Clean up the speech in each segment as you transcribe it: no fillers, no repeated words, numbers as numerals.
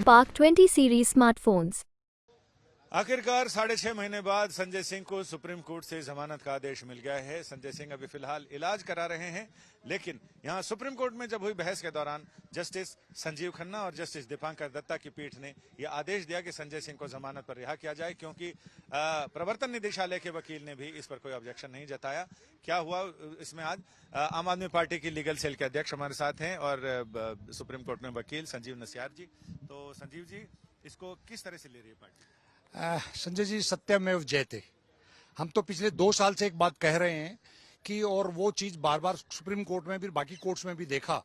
Bark 20 series smartphones. आखिरकार 6.5 महीने बाद संजय सिंह को सुप्रीम कोर्ट से जमानत का आदेश मिल गया है। संजय सिंह अभी फिलहाल इलाज करा रहे हैं, लेकिन यहां सुप्रीम कोर्ट में जब हुई बहस के दौरान जस्टिस संजीव खन्ना और जस्टिस दीपांकर दत्ता की पीठ ने यह आदेश दिया कि संजय सिंह को जमानत पर रिहा किया जाए, क्योंकि प्रवर्तन निदेशालय के वकील ने भी इस पर कोई ऑब्जेक्शन नहीं जताया। क्या हुआ इसमें आज आम आदमी पार्टी की लीगल सेल के अध्यक्ष हमारे साथ हैं और सुप्रीम कोर्ट में वकील संजीव नस्यार जी। तो संजीव जी, इसको किस तरह से ले रही है पार्टी? संजय जी, सत्यमेव जयते। हम तो पिछले 2 साल से एक बात कह रहे हैं कि, और वो चीज बार बार सुप्रीम कोर्ट में भी बाकी कोर्ट्स में भी देखा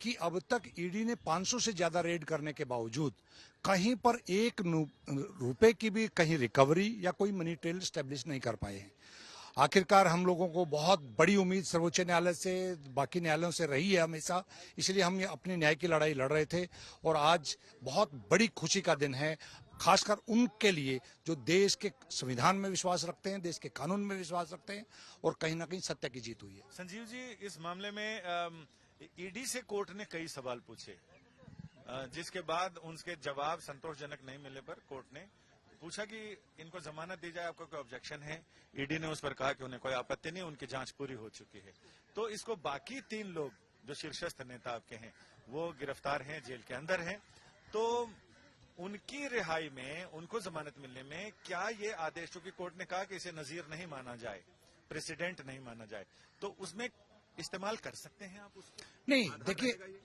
कि अब तक ईडी ने 500 से ज्यादा रेड करने के बावजूद कहीं पर एक रुपए की भी कहीं रिकवरी या कोई मनी ट्रेल स्टैब्लिश नहीं कर पाए हैं। आखिरकार हम लोगों को बहुत बड़ी उम्मीद सर्वोच्च न्यायालय से, बाकी न्यायालयों से रही है हमेशा, इसलिए हम अपनी न्याय की लड़ाई लड़ रहे थे और आज बहुत बड़ी खुशी का दिन है, खासकर उनके लिए जो देश के संविधान में विश्वास रखते हैं, देश के कानून में विश्वास रखते हैं और कहीं ना कहीं सत्य की जीत हुई है। संजीव जी, इस मामले में ईडी से कोर्ट ने कई सवाल पूछे, जिसके बाद उनके जवाब संतोषजनक नहीं मिलने पर कोर्ट ने पूछा कि इनको जमानत दी जाए, आपका कोई ऑब्जेक्शन है? ईडी ने उस पर कहा कि उन्हें कोई आपत्ति नहीं, उनकी जांच पूरी हो चुकी है। तो इसको बाकी 3 लोग जो शीर्षस्थ नेता आपके हैं वो गिरफ्तार हैं, जेल के अंदर हैं, तो उनकी रिहाई में, उनको जमानत मिलने में क्या ये आदेश, क्योंकि कोर्ट ने कहा कि इसे नजीर नहीं माना जाए, प्रेसिडेंट नहीं माना जाए, तो उसमें इस्तेमाल कर सकते हैं आप उसको? नहीं,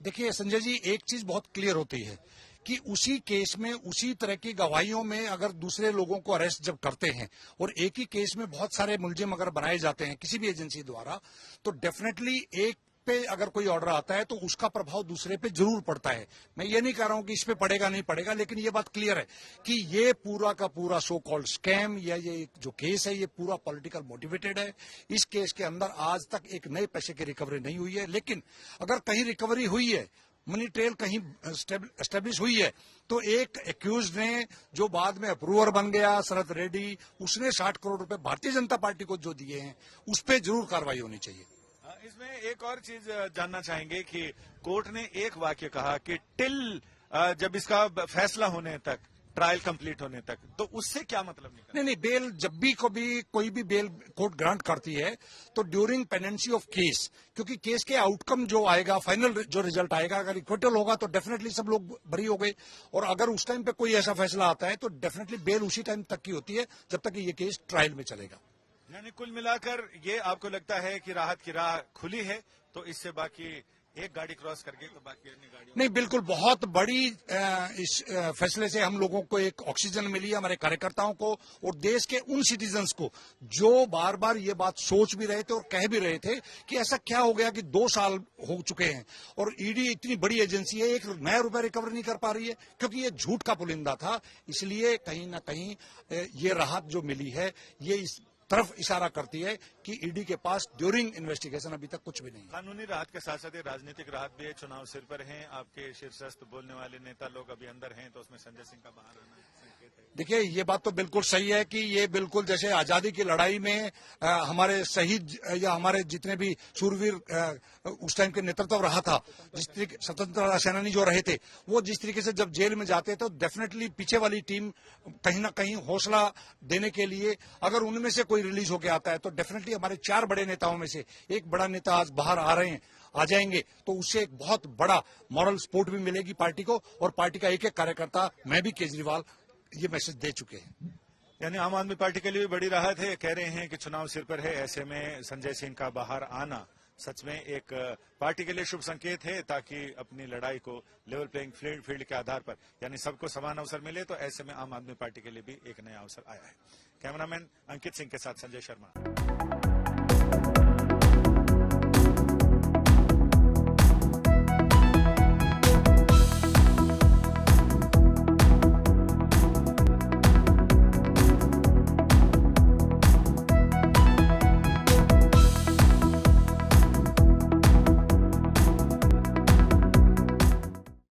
देखिए संजय जी, एक चीज बहुत क्लियर होती है कि उसी केस में, उसी तरह की गवाहियों में अगर दूसरे लोगों को अरेस्ट जब करते हैं और एक ही केस में बहुत सारे मुलजिम अगर बनाए जाते हैं किसी भी एजेंसी द्वारा, तो डेफिनेटली एक पे अगर कोई ऑर्डर आता है तो उसका प्रभाव दूसरे पे जरूर पड़ता है। मैं ये नहीं कह रहा हूं कि इस पे पड़ेगा नहीं पड़ेगा, लेकिन ये बात क्लियर है कि ये पूरा का पूरा सो कॉल्ड स्कैम या ये जो केस है ये पूरा पॉलिटिकल मोटिवेटेड है। इस केस के अंदर आज तक एक नए पैसे की रिकवरी नहीं हुई है, लेकिन अगर कहीं रिकवरी हुई है, मनी ट्रेल कहीं एस्टेब्लिश हुई है, तो एक एक्यूज ने जो बाद में अप्रूवर बन गया, शरद रेड्डी, उसने 60 करोड़ रुपए भारतीय जनता पार्टी को जो दिए हैं उस पर जरूर कार्रवाई होनी चाहिए। इसमें एक और चीज जानना चाहेंगे कि कोर्ट ने एक वाक्य कहा कि टिल जब इसका फैसला होने तक, ट्रायल कंप्लीट होने तक, तो उससे क्या मतलब निकला? नहीं, बेल जब भी कोई भी बेल कोर्ट ग्रांट करती है तो ड्यूरिंग पेंडेंसी ऑफ केस, क्योंकि केस के आउटकम जो आएगा, फाइनल जो रिजल्ट आएगा, अगर इक्विटल होगा तो डेफिनेटली सब लोग बरी हो गए, और अगर उस टाइम पे कोई ऐसा फैसला आता है तो डेफिनेटली बेल उसी टाइम तक की होती है जब तक ये केस ट्रायल में चलेगा। यानी कुल मिलाकर ये आपको लगता है कि राहत की राह खुली है, तो इससे बाकी एक गाड़ी क्रॉस करके तो बाकी अन्य गाड़ियों नहीं, बिल्कुल बहुत बड़ी इस फैसले से हम लोगों को एक ऑक्सीजन मिली है, हमारे कार्यकर्ताओं को और देश के उन सिटीजन्स को जो बार बार ये बात सोच भी रहे थे और कह भी रहे थे कि ऐसा क्या हो गया कि 2 साल हो चुके हैं और ईडी इतनी बड़ी एजेंसी है, एक नया रुपया रिकवर नहीं कर पा रही है, क्योंकि ये झूठ का पुलिंदा था। इसलिए कहीं ना कहीं ये राहत जो मिली है ये इस तरफ इशारा करती है कि ईडी के पास ड्यूरिंग इन्वेस्टिगेशन अभी तक कुछ भी नहीं है। कानूनी राहत के साथ साथ राजनीतिक राहत भी है, चुनाव सिर पर हैं, आपके शीर्षस्थ बोलने वाले नेता लोग अभी अंदर हैं, तो उसमें संजय सिंह का बाहर आना संकेत है। देखिए, ये बात तो बिल्कुल सही है कि ये बिल्कुल जैसे आजादी की लड़ाई में हमारे शहीद या हमारे जितने भी शूरवीर उस टाइम के नेतृत्व रहा था, जिस तरीके स्वतंत्रता सेनानी जो रहे थे, वो जिस तरीके से जब जेल में जाते तो डेफिनेटली पीछे वाली टीम कहीं ना कहीं हौसला देने के लिए, अगर उनमें से कोई रिलीज होकर आता है तो डेफिनेटली हमारे 4 बड़े नेताओं में से एक बड़ा नेता आज बाहर आ रहे हैं, आ जाएंगे, तो उससे एक बहुत बड़ा मॉरल सपोर्ट भी मिलेगी पार्टी को, और पार्टी का एक एक कार्यकर्ता, मैं भी, केजरीवाल, ये मैसेज दे चुके हैं। यानी आम आदमी पार्टी के लिए भी बड़ी राहत है। कह रहे हैं कि चुनाव सिर पर है, ऐसे में संजय सिंह का बाहर आना सच में एक पार्टी के लिए शुभ संकेत है, ताकि अपनी लड़ाई को लेवल प्लेइंग फील्ड के आधार पर, यानी सबको समान अवसर मिले, तो ऐसे में आम आदमी पार्टी के लिए भी एक नया अवसर आया है। कैमरामैन अंकित सिंह के साथ संजय शर्मा।